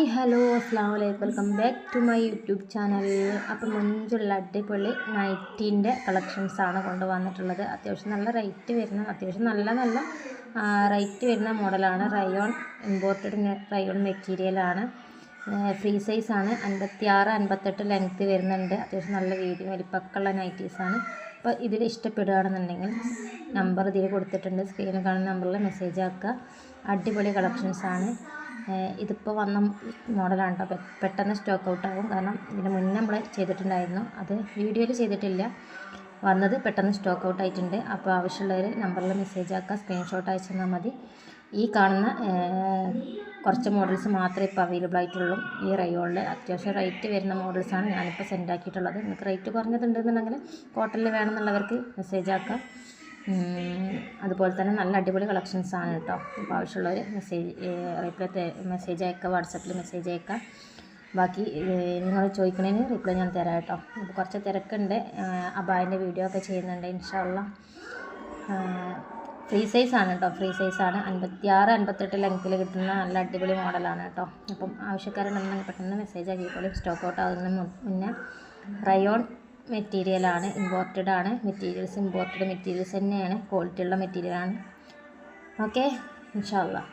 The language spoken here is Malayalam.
ഹായ് ഹലോ അസ്സാം വലൈക്കും welcome back to my YouTube channel. അപ്പം മുഞ്ചുള്ള അടിപൊളി നൈറ്റീൻ്റെ കളക്ഷൻസാണ് കൊണ്ടുവന്നിട്ടുള്ളത്. അത്യാവശ്യം നല്ല റേറ്റ് വരുന്ന റേറ്റ് വരുന്ന മോഡലാണ്. റയോൺ ഇമ്പോർട്ടഡ് റയോൺ മെറ്റീരിയലാണ്. ഫ്രീ സൈസാണ്. 56-58 ലെങ്ത്ത് വരുന്നുണ്ട്. അത്യാവശ്യം നല്ല വീതി വലിപ്പമൊക്കെയുള്ള നൈറ്റീസാണ്. അപ്പോൾ ഇതിൽ ഇഷ്ടപ്പെടുകയാണെന്നുണ്ടെങ്കിൽ നമ്പർ ഇതിൽ കൊടുത്തിട്ടുണ്ട്. സ്ക്രീനിൽ കാണുന്ന നമ്പറിൽ മെസ്സേജ് ആക്കുക. അടിപൊളി കളക്ഷൻസാണ്. ഇതിപ്പോൾ വന്ന മോഡലാണ് കേട്ടോ. പെട്ടെന്ന് സ്റ്റോക്ക് ഔട്ട് ആകും. കാരണം ഇതിന് മുന്നേ നമ്മൾ ചെയ്തിട്ടുണ്ടായിരുന്നു, അത് വീഡിയോയിൽ ചെയ്തിട്ടില്ല. വന്നത് പെട്ടെന്ന് സ്റ്റോക്ക് ഔട്ട് ആയിട്ടുണ്ട്. അപ്പോൾ ആവശ്യമുള്ളവർ നമ്പറിൽ മെസ്സേജ് ആക്കുക, സ്ക്രീൻഷോട്ട് അയച്ചു തന്നാൽ മതി. ഈ കാണുന്ന കുറച്ച് മോഡൽസ് മാത്രമേ ഇപ്പോൾ അവൈലബിൾ ആയിട്ടുള്ളൂ ഈ റയോണിൽ. അത്യാവശ്യം റേറ്റ് വരുന്ന മോഡൽസാണ് ഞാനിപ്പോൾ സെൻഡ് ആക്കിയിട്ടുള്ളത്. നിങ്ങൾക്ക് റേറ്റ് കുറഞ്ഞതുണ്ടെന്നുണ്ടെങ്കിൽ കോട്ടണിൽ വേണമെന്നുള്ളവർക്ക് മെസ്സേജ് ആക്കാം. അതുപോലെ തന്നെ നല്ല അടിപൊളി കളക്ഷൻസാണ് കേട്ടോ. അപ്പോൾ ആവശ്യമുള്ളവർ മെസ്സേജ് അയക്കുക, വാട്സപ്പിൽ മെസ്സേജ് അയക്കുക. ബാക്കി നിങ്ങൾ ചോദിക്കണതിന് റിപ്ലൈ ഞാൻ തരാം കേട്ടോ. അപ്പോൾ കുറച്ച് തിരക്കുണ്ട്, അബായൻ്റെ വീഡിയോ ഒക്കെ ചെയ്യുന്നുണ്ട് ഇൻഷാ അല്ലാഹ്. ഫ്രീ സൈസാണ് കേട്ടോ, ഫ്രീ സൈസാണ്. 56-58 ലെങ്ത്തിൽ കിട്ടുന്ന നല്ല അടിപൊളി മോഡലാണ് കേട്ടോ. അപ്പം ആവശ്യക്കാരുണ്ടെങ്കിൽ പെട്ടെന്ന് മെസ്സേജ് ആക്കിക്കോളി. സ്റ്റോക്ക് ഔട്ട് ആകുന്നതിന് മുന്നേ. റയോൺ മെറ്റീരിയലാണ്, ഇമ്പോർട്ടഡ് ആണ്. ഇമ്പോർട്ടഡ് മെറ്റീരിയൽസ് തന്നെയാണ്, ക്വാളിറ്റി ഉള്ള മെറ്റീരിയലാണ്. ഓക്കെ, ഇൻഷാ അല്ലാഹ്.